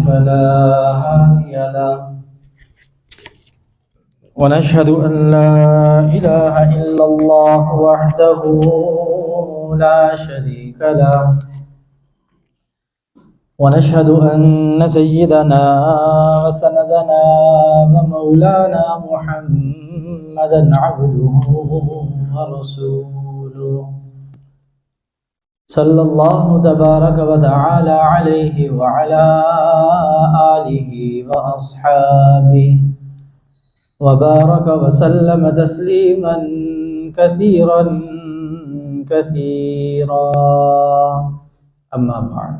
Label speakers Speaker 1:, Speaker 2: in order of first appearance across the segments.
Speaker 1: فلا هادي له ونشهد أن لا إله إلا الله وحده لا شريك له ونشهد أن سيدنا وسندنا ومولانا محمدا عبده ورسوله صلى الله تبارك وتعالى عليه وعلى آله وأصحابه وبارك وسلم تسليما كثيرا كثيرا أما بعد.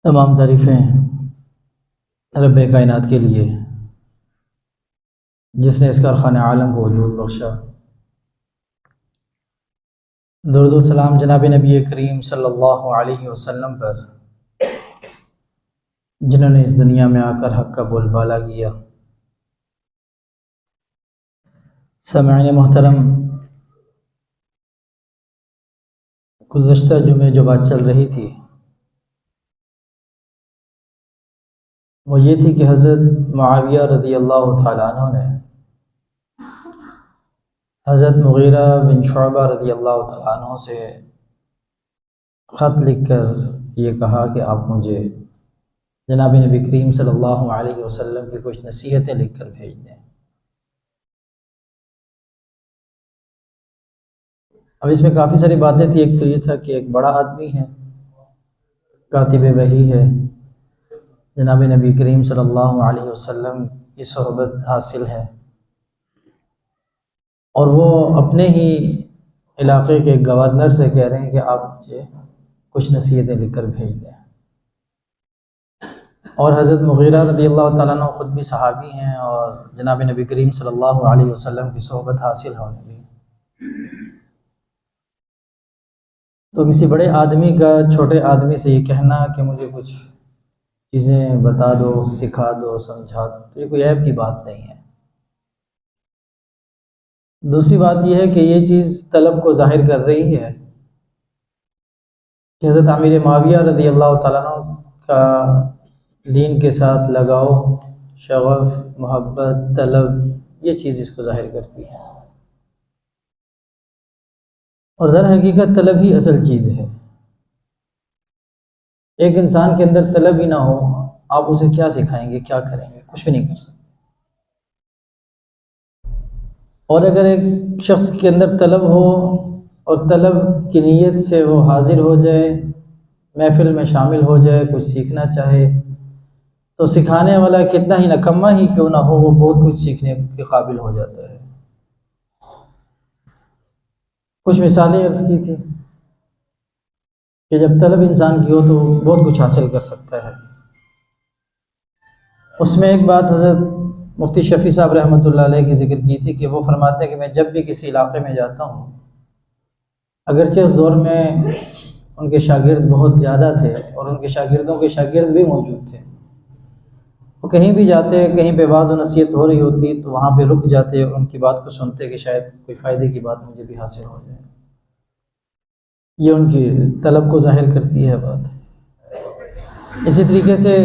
Speaker 1: تمام تعریفیں رب کائنات کے لیے جس نے اس کارخانہ عالم کو وجود بخشا. درود و سلام جناب نبی کریم صلی اللہ علیہ وسلم پر جنہوں نے اس دنیا میں آ کر حق کا بول بالا کیا. سامعین محترم، گزشتہ جمعے جو بات چل رہی تھی وہ یہ تھی کہ حضرت معاویہ رضی اللہ تعالیٰ عنہ نے حضرت مغیرہ بن شعبہ رضی اللہ تعالیٰ عنہ سے خط لکھ کر یہ کہا کہ آپ مجھے جناب نبی کریم صلی اللہ علیہ وسلم کی کچھ نصیحتیں لکھ کر بھیج دیں. اب اس میں کافی ساری باتیں تھیں. ایک تو یہ تھا کہ ایک بڑا آدمی ہے، کاتب وحی ہے، جناب نبی کریم صلی اللہ علیہ وسلم کی صحبت حاصل ہے، اور وہ اپنے ہی علاقے کے گورنر سے کہہ رہے ہیں کہ آپ مجھے کچھ نصیحتیں لکھ کر بھیج دیں. اور حضرت مغیرہ رضی اللہ تعالیٰ عنہ خود بھی صحابی ہیں اور جناب نبی کریم صلی اللہ علیہ وسلم کی صحبت حاصل ہونے بھی. تو کسی بڑے آدمی کا چھوٹے آدمی سے یہ کہنا کہ مجھے کچھ چیزیں بتا دو، سکھا دو، سمجھا دو، تو یہ کوئی عیب کی بات نہیں ہے. دوسری بات یہ ہے کہ یہ چیز طلب کو ظاہر کر رہی ہے کہ حضرت امیر معاویہ رضی اللہ تعالیٰ عنہ کا دین کے ساتھ لگاؤ، شغف، محبت، طلب، یہ چیز اس کو ظاہر کرتی ہے. اور در حقیقت طلب ہی اصل چیز ہے. ایک انسان کے اندر طلب ہی نہ ہو، آپ اسے کیا سکھائیں گے، کیا کریں گے؟ کچھ بھی نہیں کر سکتے. اور اگر ایک شخص کے اندر طلب ہو اور طلب کی نیت سے وہ حاضر ہو جائے، محفل میں شامل ہو جائے، کچھ سیکھنا چاہے، تو سکھانے والا کتنا ہی نکما ہی کیوں نہ ہو، وہ بہت کچھ سیکھنے کے قابل ہو جاتا ہے. کچھ مثالیں عرض کی تھی کہ جب طلب انسان کی ہو تو بہت کچھ حاصل کر سکتا ہے. اس میں ایک بات حضرت مفتی شفیع صاحب رحمۃ اللہ علیہ کی ذکر کی تھی کہ وہ فرماتے ہیں کہ میں جب بھی کسی علاقے میں جاتا ہوں، اگرچہ اس دور میں ان کے شاگرد بہت زیادہ تھے اور ان کے شاگردوں کے شاگرد بھی موجود تھے، وہ کہیں بھی جاتے، کہیں پہ واعظ و نصیحت ہو رہی ہوتی تو وہاں پہ رک جاتے اور ان کی بات کو سنتے کہ شاید کوئی فائدے کی بات مجھے بھی حاصل ہو جائے. یہ ان کی طلب کو ظاہر کرتی ہے بات. اسی طریقے سے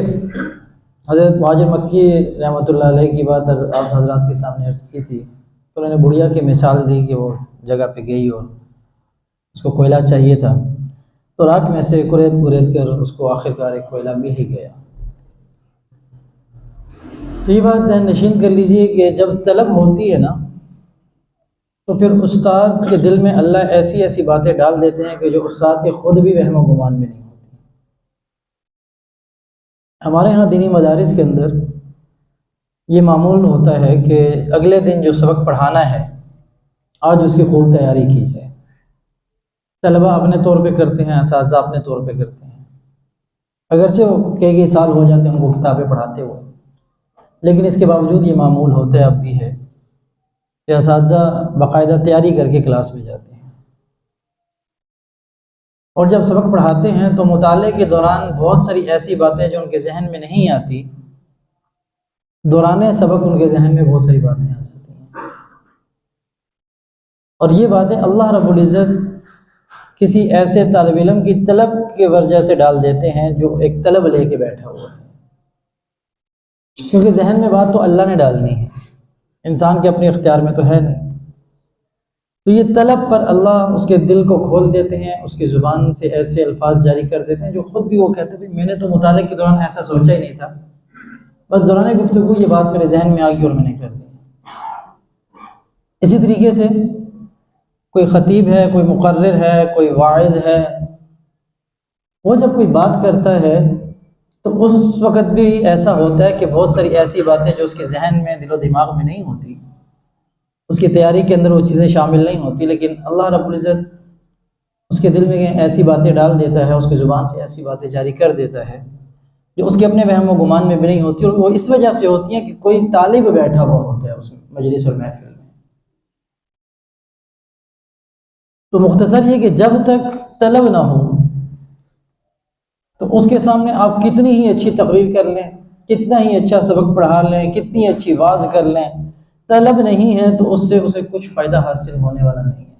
Speaker 1: حضرت مہاجر مکی رحمۃ اللہ علیہ کی بات آپ حضرات کے سامنے عرض کی تھی. انہوں نے بڑھیا کی مثال دی کہ وہ جگہ پہ گئی اور اس کو کوئلہ چاہیے تھا تو راکھ میں سے کریت کر اس کو آخرکار ایک کوئلہ مل ہی گیا. تو یہ بات ذہن نشین کر لیجئے کہ جب طلب ہوتی ہے نا تو پھر استاد کے دل میں اللہ ایسی ایسی باتیں ڈال دیتے ہیں کہ جو استاد کے خود بھی وہم و گمان میں نہیں ہوتی. ہمارے ہاں دینی مدارس کے اندر یہ معمول ہوتا ہے کہ اگلے دن جو سبق پڑھانا ہے آج اس کی خوب تیاری کی جائے. طلبہ اپنے طور پہ کرتے ہیں، اساتذہ اپنے طور پہ کرتے ہیں، اگرچہ وہ کئی سال ہو جاتے ہیں ان کو کتابیں پڑھاتے ہوئے، لیکن اس کے باوجود یہ معمول ہوتا ہے، اب بھی ہے کہ اساتذہ باقاعدہ تیاری کر کے کلاس میں جاتے ہیں. اور جب سبق پڑھاتے ہیں تو مطالعے کے دوران بہت ساری ایسی باتیں جو ان کے ذہن میں نہیں آتی، دوران سبق ان کے ذہن میں بہت ساری باتیں آ جاتی ہیں. اور یہ باتیں اللہ رب العزت کسی ایسے طالب علم کی طلب کی وجہ سے ڈال دیتے ہیں جو ایک طلب لے کے بیٹھا ہوا ہے، کیونکہ ذہن میں بات تو اللہ نے ڈالنی ہے، انسان کے اپنے اختیار میں تو ہے نہیں۔ تو یہ طلب پر اللہ اس کے دل کو کھول دیتے ہیں، اس کی زبان سے ایسے الفاظ جاری کر دیتے ہیں جو خود بھی وہ کہتے ہیں میں نے تو مطالعے کے دوران ایسا سوچا ہی نہیں تھا، بس دوران گفتگو یہ بات میرے ذہن میں آ گئی اور میں نے کر دی۔ اسی طریقے سے کوئی خطیب ہے، کوئی مقرر ہے، کوئی واعظ ہے، وہ جب کوئی بات کرتا ہے تو اس وقت بھی ایسا ہوتا ہے کہ بہت ساری ایسی باتیں جو اس کے ذہن میں، دل و دماغ میں نہیں ہوتی، اس کی تیاری کے اندر وہ چیزیں شامل نہیں ہوتی، لیکن اللہ رب العزت اس کے دل میں ایسی باتیں ڈال دیتا ہے، اس کی زبان سے ایسی باتیں جاری کر دیتا ہے جو اس کے اپنے وہم و گمان میں بھی نہیں ہوتی، اور وہ اس وجہ سے ہوتی ہیں کہ کوئی طالب بیٹھا ہوا ہوتا ہے اس مجلس اور محفل میں۔ تو مختصر یہ کہ جب تک طلب نہ ہو تو اس کے سامنے آپ کتنی ہی اچھی تقریر کر لیں، کتنا ہی اچھا سبق پڑھا لیں، کتنی اچھی واعظ کر لیں، طلب نہیں ہے تو اس سے اسے کچھ فائدہ حاصل ہونے والا نہیں ہے۔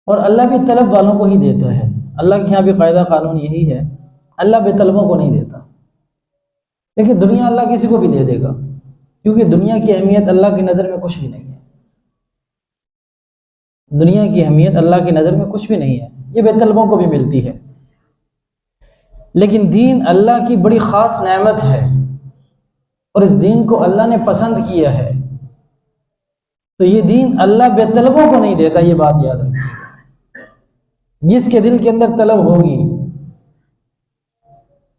Speaker 1: اور اللہ بھی طلب والوں کو ہی دیتا ہے، اللہ کے یہاں بھی قاعدہ قانون یہی ہے، اللہ بے طلبوں کو نہیں دیتا، لیکن دنیا اللہ کسی کو بھی دے دے گا، کیونکہ دنیا کی اہمیت اللہ کی نظر میں کچھ بھی نہیں ہے، دنیا کی اہمیت اللہ کی نظر میں کچھ بھی نہیں ہے، یہ بے طلبوں کو بھی ملتی ہے۔ لیکن دین اللہ کی بڑی خاص نعمت ہے، اور اس دین کو اللہ نے پسند کیا ہے، تو یہ دین اللہ بے طلبوں کو نہیں دیتا، یہ بات یاد رکھیں۔ جس کے دل کے اندر طلب ہوگی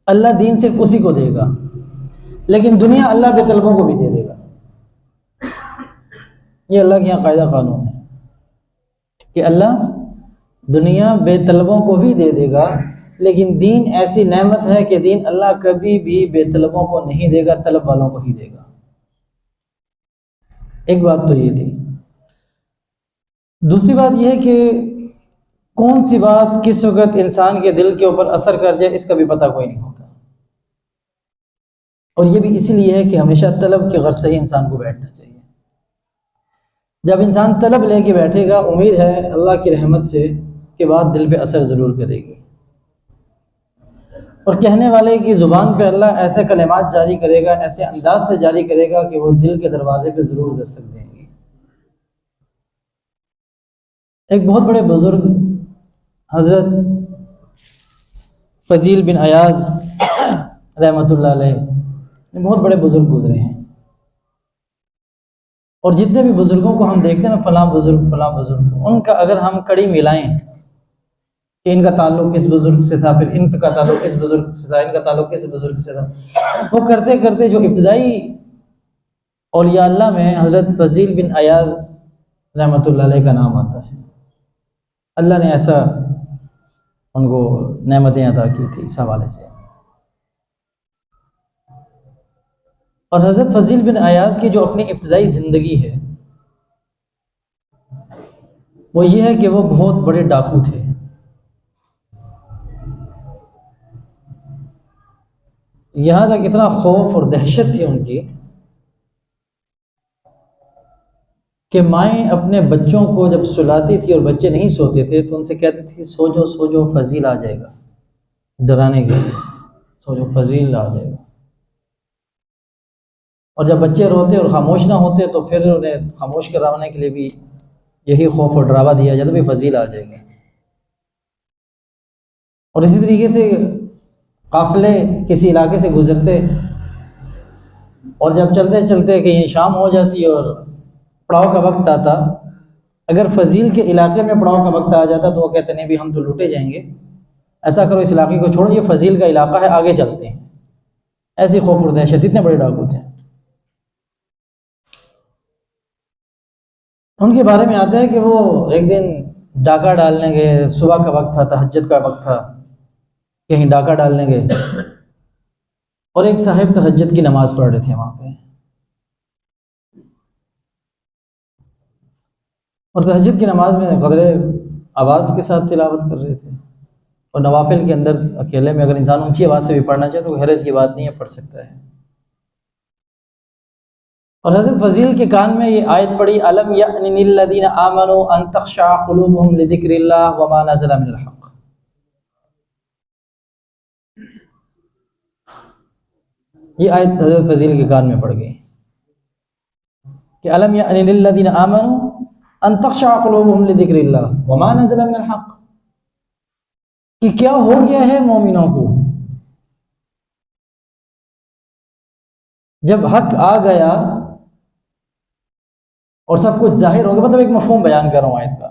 Speaker 1: اللہ دین صرف اسی کو دے گا، لیکن دنیا اللہ بے طلبوں کو بھی دے دے گا۔ یہ اللہ کے یہاں قاعدہ قانون ہے کہ اللہ دنیا بے طلبوں کو بھی دے دے گا، لیکن دین ایسی نعمت ہے کہ دین اللہ کبھی بھی بے طلبوں کو نہیں دے گا، طلب والوں کو ہی دے گا۔ ایک بات تو یہ تھی۔ دوسری بات یہ ہے کہ کون سی بات کس وقت انسان کے دل کے اوپر اثر کر جائے اس کا بھی پتہ کوئی نہیں ہوتا، اور یہ بھی اسی لیے ہے کہ ہمیشہ طلب کے غرض سے ہی انسان کو بیٹھنا چاہیے۔ جب انسان طلب لے کے بیٹھے گا، امید ہے اللہ کی رحمت سے کہ بات دل پہ اثر ضرور کرے گی، اور کہنے والے کی زبان پہ اللہ ایسے کلمات جاری کرے گا، ایسے انداز سے جاری کرے گا کہ وہ دل کے دروازے پہ ضرور دستک دیں گے۔ ایک بہت بڑے بزرگ حضرت فضیل بن ایاز رحمۃ اللہ علیہ بہت بڑے بزرگ گزرے ہیں، اور جتنے بھی بزرگوں کو ہم دیکھتے ہیں نا، فلاں بزرگ فلاں بزرگ، تو ان کا اگر ہم کڑی ملائیں کہ ان کا تعلق اس بزرگ سے تھا، پھر ان کا تعلق اس بزرگ سے تھا، ان کا تعلق اس بزرگ سے تھا، وہ کرتے کرتے جو ابتدائی اولیاء اللہ میں حضرت فضیل بن ایاز رحمۃ اللہ علیہ کا نام آتا ہے۔ اللہ نے ایسا ان کو نعمتیں عطا کی تھی اس حوالے سے۔ اور حضرت فضیل بن ایاز کی جو اپنی ابتدائی زندگی ہے وہ یہ ہے کہ وہ بہت بڑے ڈاکو تھے۔ یہاں تک اتنا خوف اور دہشت تھی ان کی کہ مائیں اپنے بچوں کو جب سلاتی تھی اور بچے نہیں سوتے تھے تو ان سے کہتی تھی سو جاؤ سو جاؤ، فضیل آ جائے گا، ڈرانے کے لیے، سو جاؤ فضیل آ جائے گا۔ اور جب بچے روتے اور خاموش نہ ہوتے تو پھر انہیں خاموش کرانے کے لیے بھی یہی خوف اور ڈراوا دیا جاتا بھی فضیل آ جائے گا۔ اور اسی طریقے سے قافلے کسی علاقے سے گزرتے اور جب چلتے چلتے کہیں شام ہو جاتی اور پڑاؤ کا وقت آتا، اگر فضیل کے علاقے میں پڑاؤ کا وقت آ جاتا تو وہ کہتے نہیں بھی ہم تو لوٹے جائیں گے، ایسا کرو اس علاقے کو چھوڑو، یہ فضیل کا علاقہ ہے، آگے چلتے ہیں۔ ایسی خوف اور دہشت، اتنے بڑے ڈاکو تھے۔ ان کے بارے میں آتا ہے کہ وہ ایک دن ڈاکہ ڈالنے گئے، صبح کا وقت تھا، تہجد کا وقت تھا، کہیں ڈاکہ ڈالنے گئے اور ایک صاحب تہجد کی نماز پڑھ رہے تھے وہاں پہ، اور تہجد کی نماز میں قدر آواز کے ساتھ تلاوت کر رہے تھے، اور نوافل کے اندر اکیلے میں اگر انسان اونچی آواز سے بھی پڑھنا چاہے تو حرج کی بات نہیں ہے، پڑھ سکتا ہے۔ اور حضرت فضیل کے کان میں یہ آیت پڑھی الم یأن للذین آمنوا ان تخشع قلوبهم لذکر اللہ وما نزل من الحق. یہ آیت حضرت فضیل کے کان میں پڑ گئی کہ الم یأن للذین آمنوا ان تخشع قلوبهم لذکر اللہ وما نزل من الحق، کہ کیا ہو گیا ہے مومنوں کو جب حق آ گیا اور سب کچھ ظاہر ہو گیا. مطلب ایک مفہوم بیان کر رہا ہوں آیت کا.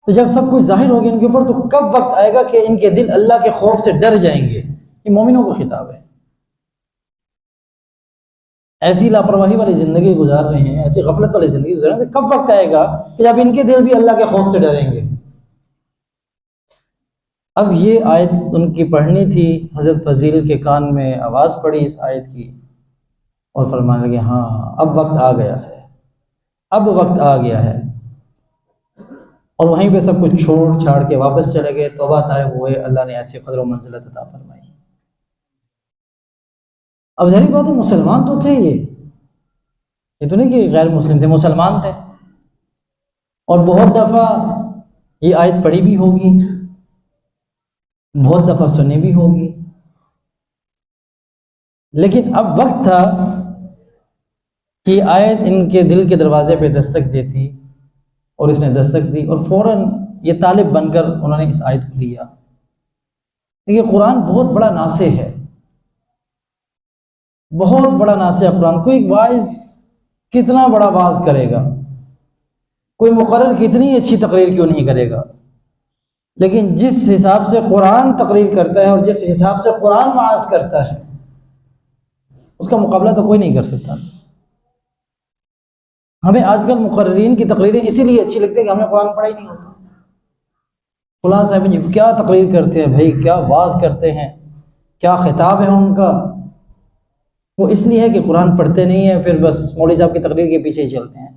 Speaker 1: تو جب سب کچھ ظاہر ہو گیا ان کے اوپر، تو کب وقت آئے گا کہ ان کے دل اللہ کے خوف سے ڈر جائیں گے؟ یہ مومنوں کو خطاب ہے. ایسی لاپرواہی والی زندگی گزار رہے ہیں، ایسی غفلت والی زندگی گزار رہے ہیں، کب وقت آئے گا کہ جب ان کے دل بھی اللہ کے خوف سے ڈریں گے؟ اب یہ آیت ان کی پڑھنی تھی. حضرت فضیل کے کان میں آواز پڑی اس آیت کی اور فرمانے لگے ہاں اب وقت آ گیا ہے، اب وقت آ گیا ہے. اور وہیں پہ سب کچھ چھوڑ چھاڑ کے واپس چلے گئے، توبہ طائب ہوئے. اللہ نے ایسی قدر و منزلت عطا فرمائی. اب ظاہری بات ہے مسلمان تو تھے، یہ تو نہیں کہ غیر مسلم تھے، مسلمان تھے. اور بہت دفعہ یہ آیت پڑھی بھی ہوگی، بہت دفعہ سنی بھی ہوگی. لیکن اب وقت تھا کہ آیت ان کے دل کے دروازے پہ دستک دیتی، اور اس نے دستک دی اور فوراً یہ طالب بن کر انہوں نے اس آیت کو لیا. یہ قرآن بہت بڑا ناصح ہے، بہت بڑا ناصح قرآن. کوئی واعظ کتنا بڑا واعظ کرے گا، کوئی مقرر کتنی اچھی تقریر کیوں نہیں کرے گا، لیکن جس حساب سے قرآن تقریر کرتا ہے اور جس حساب سے قرآن واعظ کرتا ہے، اس کا مقابلہ تو کوئی نہیں کر سکتا. ہمیں آج کل مقررین کی تقریریں اسی لیے اچھی لگتی ہے کہ ہم نے قرآن پڑھا ہی نہیں ہوتا. فلاں صاحب جی کیا تقریر کرتے ہیں بھائی، کیا واعظ کرتے ہیں، کیا خطاب ہے ان کا. وہ اس لیے ہے کہ قرآن پڑھتے نہیں ہیں، پھر بس مولوی صاحب کی تقریر کے پیچھے ہی چلتے ہیں.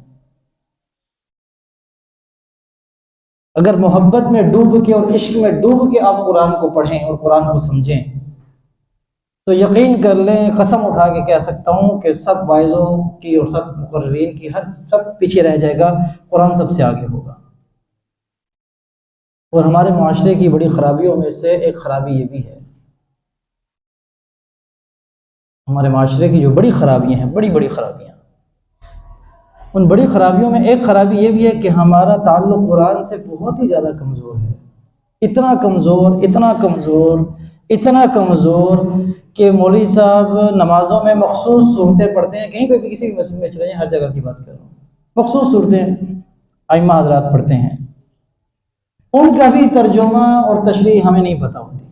Speaker 1: اگر محبت میں ڈوب کے اور عشق میں ڈوب کے آپ قرآن کو پڑھیں اور قرآن کو سمجھیں تو یقین کر لیں، قسم اٹھا کے کہہ سکتا ہوں کہ سب واعظوں کی اور سب مقررین کی سب پیچھے رہ جائے گا، قرآن سب سے آگے ہوگا. اور ہمارے معاشرے کی بڑی خرابیوں میں سے ایک خرابی یہ بھی ہے، ہمارے معاشرے کی جو بڑی خرابیاں ہیں، بڑی بڑی خرابیاں، ان بڑی خرابیوں میں ایک خرابی یہ بھی ہے کہ ہمارا تعلق قرآن سے بہت ہی زیادہ کمزور ہے. اتنا کمزور، اتنا کمزور، اتنا کمزور کہ مولوی صاحب نمازوں میں مخصوص صورتیں پڑھتے ہیں. کہیں پہ بھی کسی بھی مسجد میں چلے جائیں، ہر جگہ کی بات کر رہا ہوں، مخصوص صورتیں ائمہ حضرات پڑھتے ہیں، ان کا بھی ترجمہ اور تشریح ہمیں نہیں پتہ ہوتی.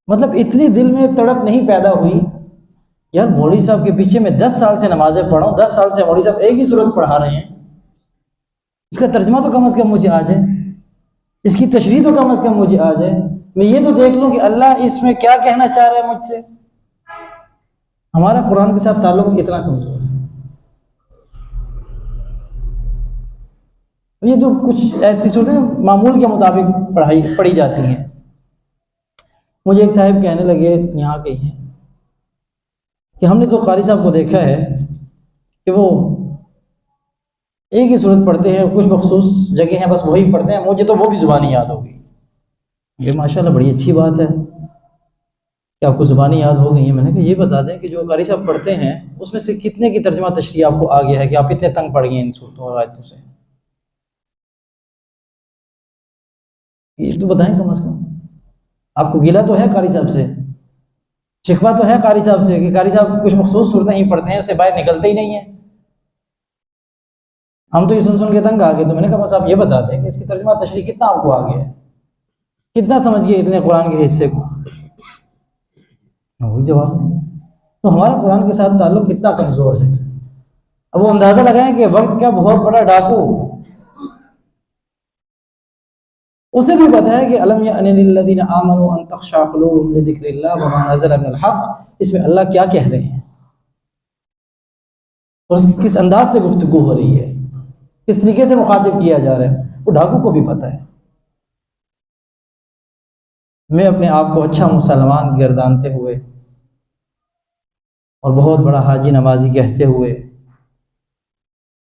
Speaker 1: مطلب اتنی دل میں تڑپ نہیں پیدا ہوئی یار مولوی صاحب کے پیچھے میں 10 سال سے نمازیں پڑھا ہوں، 10 سال سے مولوی صاحب ایک ہی صورت پڑھا رہے ہیں، اس کا ترجمہ تو کم از کم مجھے آ جائے، اس کی تشریح تو کم از کم مجھے آ جائے، میں یہ تو دیکھ لوں کہ اللہ اس میں کیا کہنا چاہ رہا ہے مجھ سے. ہمارا قرآن کے ساتھ تعلق اتنا کمزور ہے. یہ تو کچھ ایسی صورتیں معمول کے مطابق پڑھی جاتی ہیں. مجھے ایک صاحب کہنے لگے، یہاں کے ہیں، کہ ہم نے تو قاری صاحب کو دیکھا ہے کہ وہ ایک ہی صورت پڑھتے ہیں، کچھ مخصوص جگہ ہیں بس وہی پڑھتے ہیں، مجھے تو وہ بھی زبانی یاد ہوگی. یہ ماشاءاللہ بڑی اچھی بات ہے کہ آپ کو زبانی یاد ہو گئی ہیں. میں نے کہا یہ بتا دیں کہ جو قاری صاحب پڑھتے ہیں اس میں سے کتنے کی ترجمہ تشریح آپ کو آ گیا ہے کہ آپ اتنے تنگ پڑ گئے ہیں ان صورتوں اور آیتوں سے. یہ تو بتائیں کم از کم. آپ کو گلہ تو ہے قاری صاحب سے، شکوہ تو ہے قاری صاحب سے کہ قاری صاحب کچھ مخصوص صورتیں ہی پڑھتے ہیں، اس سے باہر نکلتے ہی نہیں ہیں. ہم تو یہ سن کے تنگ آ گئے. تو میں نے کہا بس آپ یہ بتا دیں کہ اس کی ترجمہ تشریح کتنا آپ کو آ گیا ہے، کتنا سمجھ گئے اتنے قرآن کے حصے کو. کوئی جواب نہیں. تو ہمارا قرآن کے ساتھ تعلق کتنا کمزور ہے. اب وہ اندازہ لگائیں کہ وقت کا بہت بڑا ڈاکو اسے بھی پتا ہے کہ الم یأن للذین آمنوا ان تخشع قلوبهم لذکر اللہ وما نزل من الحق. اس میں اللہ کیا کہہ رہے ہیں اور کس انداز سے گفتگو ہو رہی ہے، کس طریقے سے مخاطب کیا جا رہا ہے، وہ ڈاکو کو بھی پتہ ہے. میں اپنے آپ کو اچھا مسلمان گردانتے ہوئے اور بہت بڑا حاجی نمازی کہتے ہوئے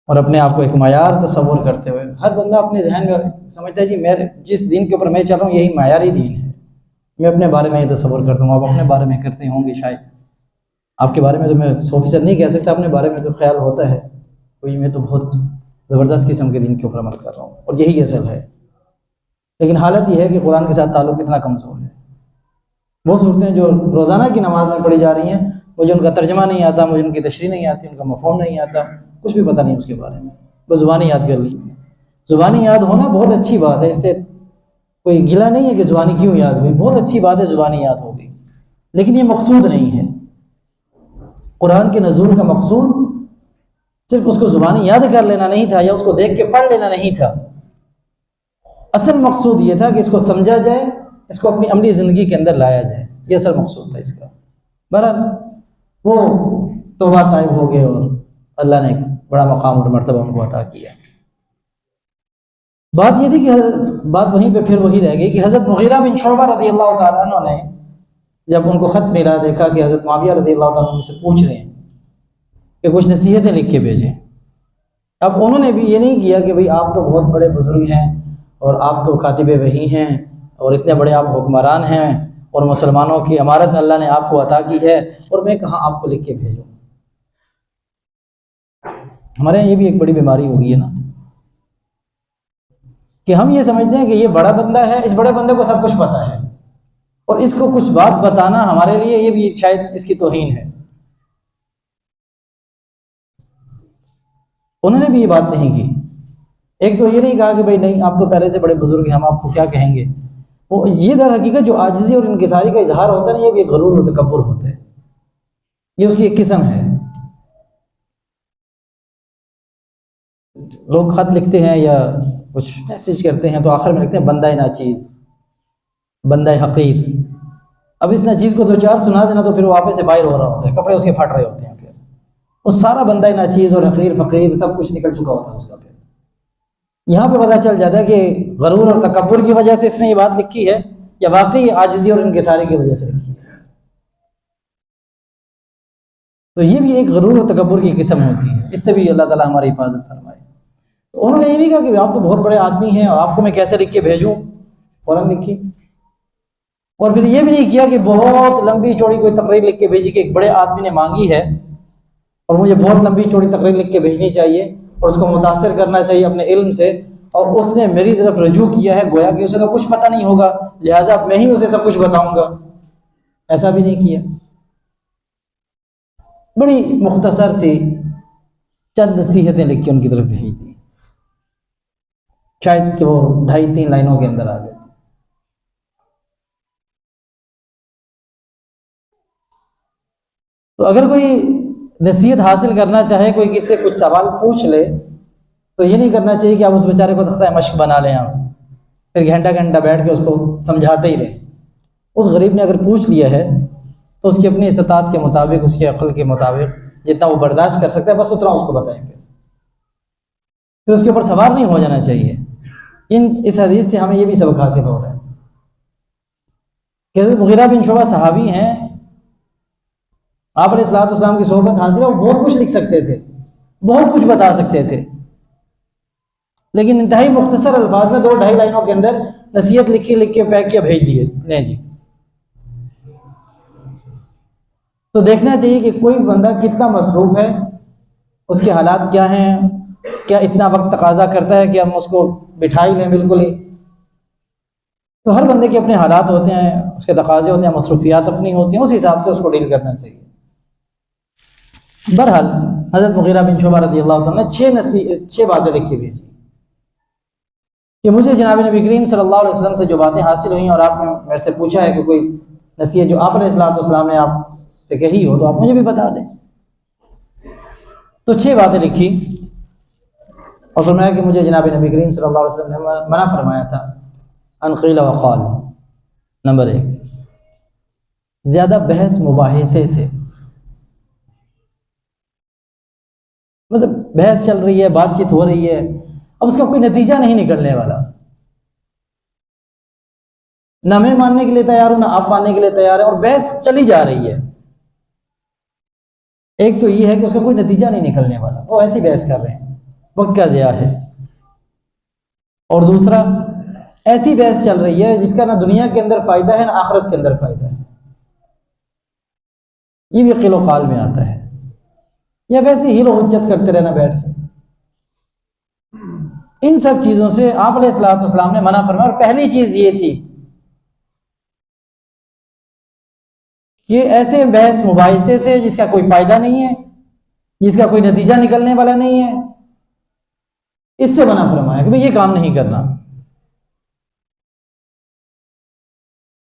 Speaker 1: اور اپنے آپ کو ایک معیار تصور کرتے ہوئے ہر بندہ اپنے ذہن میں سمجھتا ہے جی میں جس دین کے اوپر میں چل رہا ہوں یہی معیاری دین ہے، میں اپنے بارے میں یہ تصور کرتا ہوں، آپ اپنے بارے میں کرتے ہوں گے شاید، آپ کے بارے میں تو میں 100% نہیں کہہ سکتا، اپنے بارے میں تو خیال ہوتا ہے کوئی میں تو بہت زبردست قسم کے دین کے اوپر عمل کر رہا ہوں اور یہی اصل ہے، لیکن حالت یہ ہے کہ قرآن کے ساتھ تعلق کتنا کمزور ہے۔ وہ صورتیں جو روزانہ کی نماز میں پڑھی جا رہی ہیں، مجھے ان کا ترجمہ نہیں آتا، مجھے ان کی تشریح نہیں آتی، ان کا مفہوم نہیں آتا، کچھ بھی پتہ نہیں اس کے بارے میں، بس زبانی یاد کر لی۔ زبانی یاد ہونا بہت اچھی بات ہے، اس سے کوئی گلہ نہیں ہے کہ زبانی کیوں یاد ہوئی، بہت اچھی بات ہے زبانی یاد ہو گئی، لیکن یہ مقصود نہیں ہے۔ قرآن کے نزول کا مقصود صرف اس کو زبانی یاد کر لینا نہیں تھا یا اس کو دیکھ کے پڑھ لینا نہیں تھا، اصل مقصود یہ تھا کہ اس کو سمجھا جائے، اس کو اپنی عملی زندگی کے اندر لایا جائے، یہ اصل مقصود تھا اس کا۔ بہرحال وہ توبہ طائب ہو گئے اور اللہ نے ایک بڑا مقام اور مرتبہ ان کو عطا کیا۔ بات یہ تھی کہ بات وہیں پہ پھر وہی رہ گئی کہ حضرت مغیرہ بن شعبہ رضی اللہ تعالیٰ عنہ نے جب ان کو خط ملا، دیکھا کہ حضرت معاویہ رضی اللہ تعالیٰ عنہ سے پوچھ رہے ہیں کہ کچھ نصیحتیں لکھ کے بھیجیں۔ اب انہوں نے بھی یہ نہیں کیا کہ بھئی آپ تو بہت بڑے بزرگ ہیں اور آپ تو کاتب وحی ہیں اور اتنے بڑے آپ حکمران ہیں اور مسلمانوں کی امارت اللہ نے آپ کو عطا کی ہے اور میں کہاں آپ کو لکھ کے بھیجوں۔ ہمارے یہاں یہ بھی ایک بڑی بیماری ہو گئی ہے نا کہ ہم یہ سمجھتے ہیں کہ یہ بڑا بندہ ہے، اس بڑے بندے کو سب کچھ پتہ ہے اور اس کو کچھ بات بتانا ہمارے لیے یہ بھی شاید اس کی توہین ہے۔ انہوں نے بھی یہ بات نہیں کی۔ ایک تو یہ نہیں کہا کہ بھئی نہیں آپ تو پہلے سے بڑے بزرگ ہیں، ہم آپ کو کیا کہیں گے۔ وہ یہ در حقیقت جو عاجزی اور انکساری کا اظہار ہوتا ہے نا، یہ بھی ایک غرور و تکبر ہوتا ہے، یہ اس کی ایک قسم ہے۔ لوگ خط لکھتے ہیں یا کچھ میسج کرتے ہیں تو آخر میں لکھتے ہیں بندہ ناچیز، بندہ حقیر۔ اب اس ناچیز کو دو چار سنا دینا تو پھر وہ واپس سے باہر ہو رہا ہوتا ہے، کپڑے اس کے پھٹ رہے ہوتے ہیں، پھر وہ سارا بندہ ناچیز اور حقیر فقیر سب کچھ نکل چکا ہوتا ہے اس کا۔ پھر یہاں پہ پتہ چل جاتا ہے کہ غرور اور تکبر کی وجہ سے اس نے یہ بات لکھی ہے یا واقعی عاجزی اور انکساری کی وجہ سے لکھی ہے۔ تو یہ بھی ایک غرور اور تکبر کی قسم ہوتی ہے، اس سے بھی اللہ تعالیٰ ہماری حفاظت فرمائے۔ تو انہوں نے یہ نہیں کہا کہ آپ تو بہت بڑے آدمی ہیں اور آپ کو میں کیسے لکھ کے بھیجوں، فوراً لکھی۔ اور پھر یہ بھی نہیں کیا کہ بہت لمبی چوڑی کوئی تقریر لکھ کے بھیجی کہ ایک بڑے آدمی نے مانگی ہے اور مجھے بہت لمبی چوڑی تقریر لکھ کے بھیجنی چاہیے اور اس کو متاثر کرنا چاہیے اپنے علم سے، اور اس نے میری طرف رجوع کیا ہے گویا کہ اسے تو کچھ پتہ نہیں ہوگا لہٰذا میں ہی اسے سب کچھ بتاؤں گا، ایسا بھی نہیں کیا۔ بڑی مختصر سی چند نصیحتیں لکھ کے ان کی طرف بھیج دی، شاید کہ وہ 2.5-3 لائنوں کے اندر آ گئے۔ تو اگر کوئی نصیحت حاصل کرنا چاہے، کوئی کسی سے کچھ سوال پوچھ لے تو یہ نہیں کرنا چاہیے کہ آپ اس بیچارے کو تختہ مشق بنا لیں، آپ پھر گھنٹہ گھنٹہ بیٹھ کے اس کو سمجھاتے ہی رہیں۔ اس غریب نے اگر پوچھ لیا ہے تو اس کی اپنی استطاعت کے مطابق، اس کی عقل کے مطابق جتنا وہ برداشت کر سکتا ہے بس اتنا اس کو بتائیں گے، پھر اس کے اوپر سوار نہیں ہو جانا چاہیے۔ اس حدیث سے ہمیں یہ بھی سبق حاصل ہو رہا ہے کہ حضرت مغیرہ بن شعبہ صحابی ہیں، آپ علیہ الصلوۃ والسلام کی صحبت حاصل ہے، وہ بہت کچھ لکھ سکتے تھے، بہت کچھ بتا سکتے تھے، لیکن انتہائی مختصر الفاظ میں 2-2.5 لائنوں کے اندر نصیحت لکھی، لکھ کے پیک کیا بھیج دیے نہیں جی۔ تو دیکھنا چاہیے کہ کوئی بندہ کتنا مصروف ہے، اس کے حالات کیا ہیں، کیا اتنا وقت تقاضا کرتا ہے کہ ہم اس کو بٹھا ہی لیں بالکل ہی۔ تو ہر بندے کے اپنے حالات ہوتے ہیں، اس کے تقاضے ہوتے ہیں، مصروفیات اپنی ہوتی ہیں، اس حساب سے اس کو ڈیل کرنا چاہیے۔ بہرحال حضرت مغیرہ بن شعبہ رضی اللہ تعالیٰ نے 6 باتیں لکھ کے بھیجی کہ مجھے جناب نبی کریم صلی اللہ علیہ وسلم سے جو باتیں حاصل ہوئیں اور آپ نے میرے سے پوچھا ہے کہ کوئی نصیحت جو آپ علیہ الصلوۃ والسلام نے آپ سے کہی ہو تو آپ مجھے بھی بتا دیں۔ تو 6 باتیں لکھی اور فرمایا کہ مجھے جناب نبی کریم صلی اللہ علیہ وسلم نے منع فرمایا تھا ان قیل وقال۔ نمبر 1، زیادہ بحث مباحثے سے، مطلب بحث چل رہی ہے، بات چیت ہو رہی ہے، اب اس کا کوئی نتیجہ نہیں نکلنے والا، نہ میں ماننے کے لیے تیار ہوں نہ آپ ماننے کے لیے تیار ہیں اور بحث چلی جا رہی ہے، ایک تو یہ ہے کہ اس کا کوئی نتیجہ نہیں نکلنے والا، وہ ایسی بحث کر رہے ہیں، وقت کا ضیاع ہے۔ اور دوسرا، ایسی بحث چل رہی ہے جس کا نہ دنیا کے اندر فائدہ ہے نہ آخرت کے اندر فائدہ ہے، یہ بھی قیل و قال میں آتا ہے، یا ویسے ہی لو حجت کرتے رہنا بیٹھ کے۔ ان سب چیزوں سے آپ علیہ الصلوۃ والسلام نے منع فرمایا، اور پہلی چیز یہ تھی کہ ایسے بحث مباحثے سے جس کا کوئی فائدہ نہیں ہے، جس کا کوئی نتیجہ نکلنے والا نہیں ہے، اس سے منع فرمایا کہ بھئی یہ کام نہیں کرنا۔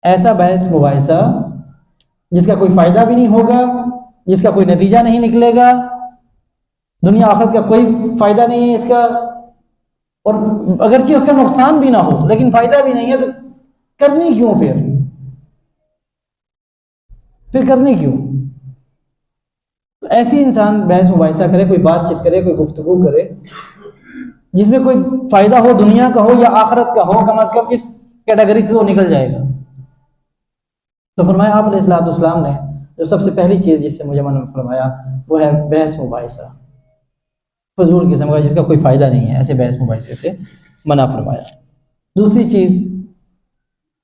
Speaker 1: ایسا بحث مباحثہ جس کا کوئی فائدہ بھی نہیں ہوگا، جس کا کوئی نتیجہ نہیں نکلے گا، دنیا آخرت کا کوئی فائدہ نہیں ہے اس کا، اور اگرچہ اس کا نقصان بھی نہ ہو لیکن فائدہ بھی نہیں ہے، تو کرنی کیوں پھر کرنی کیوں؟ تو ایسی انسان بحث مباحثہ کرے، کوئی بات چیت کرے، کوئی گفتگو کرے جس میں کوئی فائدہ ہو، دنیا کا ہو یا آخرت کا ہو، کم از کم اس کیٹیگری سے وہ نکل جائے گا۔ تو فرمایا آپ علیہ الصلوۃ والسلام نے جو سب سے پہلی چیز جس سے مجھے منع فرمایا وہ ہے بحث مباحثہ، فضول قسم کا جس کا کوئی فائدہ نہیں ہے، ایسے بحث مباحثے سے منع فرمایا۔ دوسری چیز،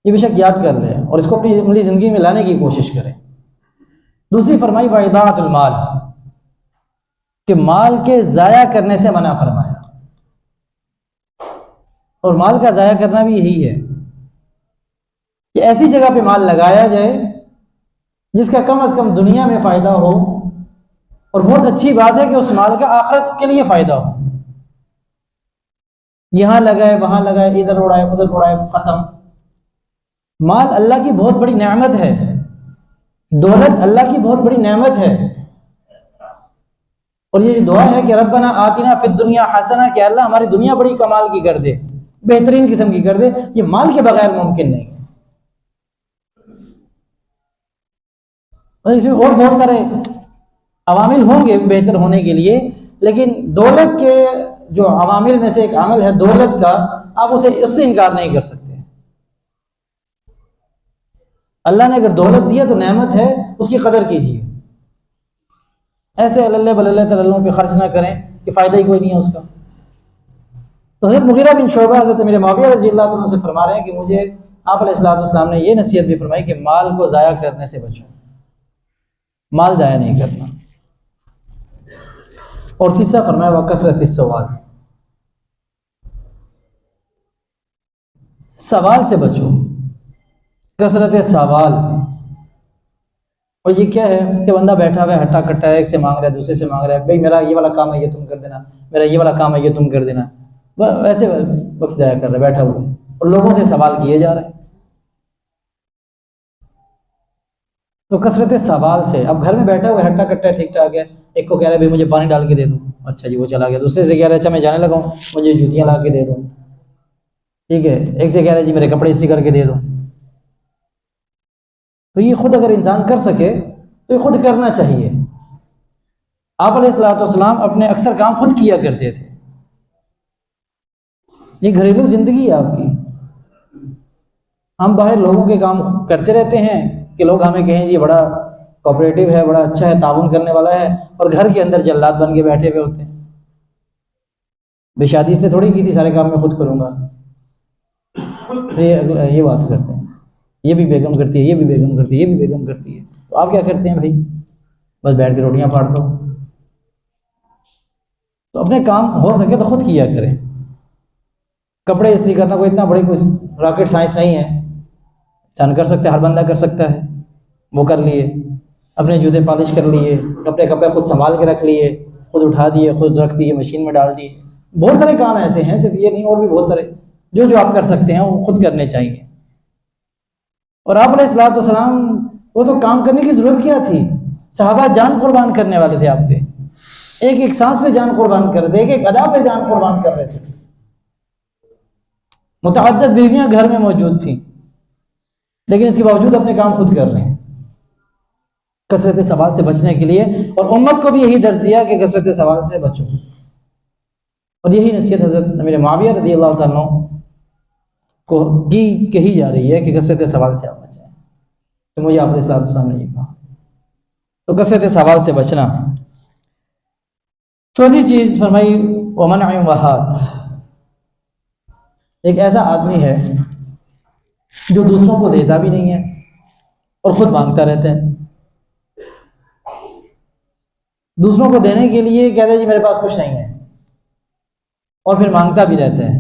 Speaker 1: یہ بے شک یاد کر لیں اور اس کو اپنی عملی زندگی میں لانے کی کوشش کریں۔ دوسری فرمائی وَإِضَاعَةُ الْمَالِ، کہ مال کے ضائع کرنے سے منع فرمایا، اور مال کا ضائع کرنا بھی یہی ہے کہ ایسی جگہ پہ مال لگایا جائے جس کا کم از کم دنیا میں فائدہ ہو، اور بہت اچھی بات ہے کہ اس مال کا آخرت کے لیے فائدہ ہو۔ یہاں لگائے، وہاں لگائے، ادھر اڑائے، ادھر اڑائے، ختم۔ مال اللہ کی بہت بڑی نعمت ہے، دولت اللہ کی بہت بڑی نعمت ہے، اور یہ دعا ہے کہ ربنا آتنا فی الدنیا حسنہ، کہ اللہ ہماری دنیا بڑی کمال کی کر دے، بہترین قسم کی کر دے، یہ مال کے بغیر ممکن نہیں ہے۔ اس میں اور بہت سارے عوامل ہوں گے بہتر ہونے کے لیے، لیکن دولت کے جو عوامل میں سے ایک عامل ہے دولت کا، آپ اس سے انکار نہیں کر سکتے۔ اللہ نے اگر دولت دیا تو نعمت ہے، اس کی قدر کیجیے، ایسے اللہ بلّہ تعالیٰ پہ خرچ نہ کریں کہ فائدہ ہی کوئی نہیں ہے اس کا۔ تو حضرت مغیرہ بن شعبہ حضرت امیر معاویہ رضی اللہ عنہ سے فرما رہے ہیں کہ مجھے آپ علیہ الصلوۃ والسلام نے یہ نصیحت بھی فرمائی کہ مال کو ضائع کرنے سے بچو، مال ضائع نہیں کرنا۔ اور تیسرا فرمایا وَكَثْرَةِ السَّوَالِ، سوال سے بچو، کثرت سوال۔ اور یہ کیا ہے کہ بندہ بیٹھا ہوا ہے، ہٹا کٹا ہے، ایک سے مانگ رہا ہے، دوسرے سے مانگ رہا ہے، بھئی میرا یہ والا کام ہے یہ تم کر دینا، میرا یہ والا کام ہے یہ تم کر دینا، ویسے وقت ضائع کر رہا ہے بیٹھا ہوا ہے، اور لوگوں سے سوال کیے جا رہے ہیں۔ تو کثرت سوال سے، اب گھر میں بیٹھا ہوا ہے، ہٹا کٹا ہے، ٹھیک ٹھاک ہے، ایک کو کہہ رہا ہے بھئی مجھے پانی ڈال کے دے دو، اچھا جی وہ چلا گیا، دوسرے سے کہہ رہا ہے اچھا میں جانے لگا ہوں، مجھے جوتیاں لا کے دے دو، ٹھیک ہے، ایک سے کہہ رہا ہے جی میرے کپڑے استری کر کے دے دو۔ تو یہ خود اگر انسان کر سکے تو یہ خود کرنا چاہیے۔ آپ علیہ الصلوۃ والسلام اپنے اکثر کام خود کیا کرتے تھے، یہ گھریلو زندگی ہے آپ کی۔ ہم باہر لوگوں کے کام کرتے رہتے ہیں کہ لوگ ہمیں کہیں جی بڑا کوآپریٹو ہے، بڑا اچھا ہے، تعاون کرنے والا ہے، اور گھر کے اندر جلاد بن کے بیٹھے ہوئے ہوتے ہیں۔ بے شادی اس نے تھوڑی کی تھی سارے کام میں خود کروں گا، یہ بات کرتے ہیں، یہ بھی بیگم کرتی ہے، یہ بھی بیگم کرتی ہے، یہ بھی بیگم کرتی ہے، تو آپ کیا کرتے ہیں بھائی؟ بس بیٹھ کے روٹیاں پھاڑ دو۔ تو اپنے کام ہو سکے تو خود کیا کریں۔ کپڑے استری کرنا کوئی اتنا بڑی کوئی راکٹ سائنس نہیں ہے، انسان کر سکتا ہے، ہر بندہ کر سکتا ہے، وہ کر لیے، اپنے جوتے پالش کر لیے، اپنے کپڑے خود سنبھال کے رکھ لیے، خود اٹھا دیے، خود رکھ دیے، مشین میں ڈال دیے۔ بہت سارے کام ایسے ہیں، صرف یہ نہیں، اور بھی بہت سارے جو آپ کر سکتے ہیں وہ خود کرنے چاہیے۔ اور آپ علیہ الصلوۃ والسلام وہ تو کام کرنے کی ضرورت کیا تھی، صحابہ جان قربان کرنے والے تھے آپ پہ، ایک ایک سانس پہ جان قربان کر رہے تھے، ایک ایک ادا پہ جان قربان کر رہے تھے۔ متعدد بیویاں گھر میں موجود تھیں، لیکن اس کے باوجود اپنے کام خود کر رہے ہیں کثرت سوال سے بچنے کے لیے، اور امت کو بھی یہی درس دیا کہ کثرت سوال سے بچو۔ اور یہی نصیحت حضرت امیر معاویہ رضی اللہ تعالیٰ کو کہی جا رہی ہے کہ کثرت سوال سے آپ بچیں۔ تو مجھے آپ علیہ الصلوۃ والسلام نے یہ کہا، تو کثرت سوال سے بچنا چوتھی چیز فرمائی ومنع وہات، ایک ایسا آدمی ہے جو دوسروں کو دیتا بھی نہیں ہے اور خود مانگتا رہتا ہے. دوسروں کو دینے کے لیے کہتا ہے جی میرے پاس کچھ نہیں ہے، اور پھر مانگتا بھی رہتا ہے.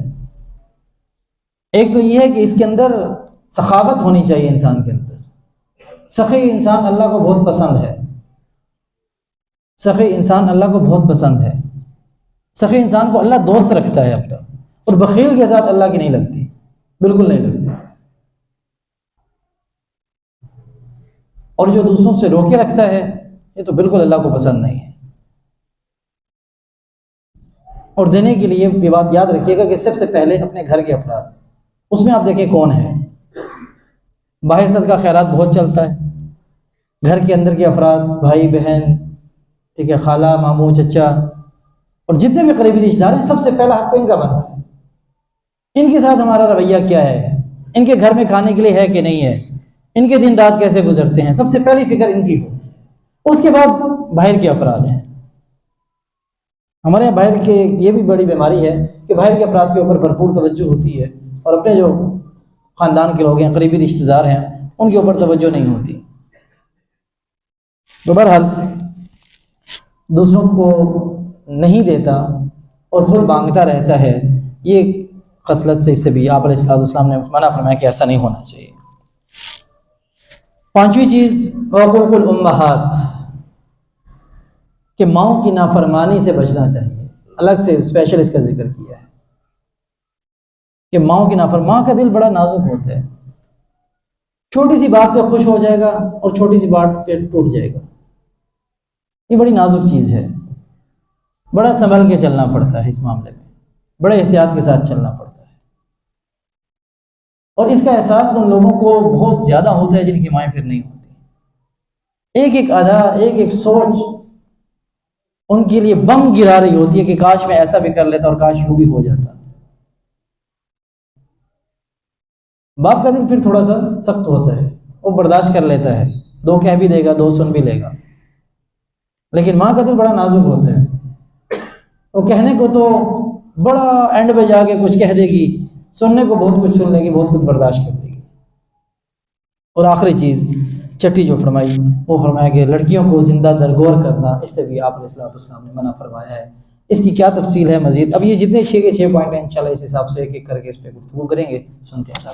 Speaker 1: ایک تو یہ ہے کہ اس کے اندر سخاوت ہونی چاہیے انسان کے اندر. سخی انسان اللہ کو بہت پسند ہے. سخی انسان اللہ کو بہت پسند ہے. سخی انسان کو اللہ دوست رکھتا ہے اپنا، اور بخیل کے ساتھ اللہ کی نہیں لگتی، بالکل نہیں لگتی. اور جو دوسروں سے روکے رکھتا ہے یہ تو بالکل اللہ کو پسند نہیں ہے. اور دینے کے لیے یہ بات یاد رکھیے گا کہ سب سے پہلے اپنے گھر کے افراد، اس میں آپ دیکھیں کون ہے. باہر صدقہ خیرات بہت چلتا ہے، گھر کے اندر کے افراد، بھائی بہن، ٹھیک ہے، خالہ ماموں چچا، اور جتنے بھی قریبی رشتہ دار ہیں، سب سے پہلا حق تو ان کا بنتا ہے. ان کے ساتھ ہمارا رویہ کیا ہے، ان کے گھر میں کھانے کے لیے ہے کہ نہیں ہے، ان کے دن رات کیسے گزرتے ہیں، سب سے پہلی فکر ان کی ہو. اس کے بعد باہر کے افراد ہیں. ہمارے یہاں باہر کے یہ بھی بڑی بیماری ہے کہ باہر کے افراد کے اوپر بھرپور توجہ ہوتی ہے، اور اپنے جو خاندان کے لوگ ہیں، قریبی رشتہ دار ہیں، ان کے اوپر توجہ نہیں ہوتی. تو بہرحال دوسروں کو نہیں دیتا اور خود مانگتا رہتا ہے، یہ خصلت سے اس سے بھی آپ علیہ السلام نے منع فرمایا کہ ایسا نہیں ہونا چاہیے. پانچویں چیز حقوق الامہات، کہ ماؤں کی نافرمانی سے بچنا چاہیے. الگ سے اسپیشل اس کا ذکر کیا ہے کہ ماؤں کی نافرمانی، ماں کا دل بڑا نازک ہوتا ہے، چھوٹی سی بات پہ خوش ہو جائے گا اور چھوٹی سی بات پہ ٹوٹ جائے گا. یہ بڑی نازک چیز ہے، بڑا سنبھل کے چلنا پڑتا ہے اس معاملے میں، بڑے احتیاط کے ساتھ چلنا پڑتا ہے. اور اس کا احساس ان لوگوں کو بہت زیادہ ہوتا ہے جن کی مائیں پھر نہیں ہوتی. ایک ایک ادا، ایک ایک سوچ ان کے لیے بم گرا رہی ہوتی ہے کہ کاش میں ایسا بھی کر لیتا اور کاش یوں بھی ہو جاتا. باپ کا دل پھر تھوڑا سا سخت ہوتا ہے، وہ برداشت کر لیتا ہے، دو کہہ بھی دے گا، دو سن بھی لے گا. لیکن ماں کا دل بڑا نازک ہوتا ہے، وہ کہنے کو تو بڑا اینڈ پہ جا کے کچھ کہہ دے گی، سننے کو بہت کچھ سن لے گی، بہت کچھ برداشت کر لے گی. اور آخری چیز چھٹی جو فرمائی وہ فرمایا کہ لڑکیوں کو زندہ درگور کرنا، اس سے بھی آپ علیہ السلام نے منع فرمایا ہے. اس کی کیا تفصیل ہے مزید، اب یہ جتنے 6 کے 6 پوائنٹ ہیں انشاءاللہ اس حساب سے ایک ایک کر کے اس پہ گفتگو کریں گے. سنتے ہیں.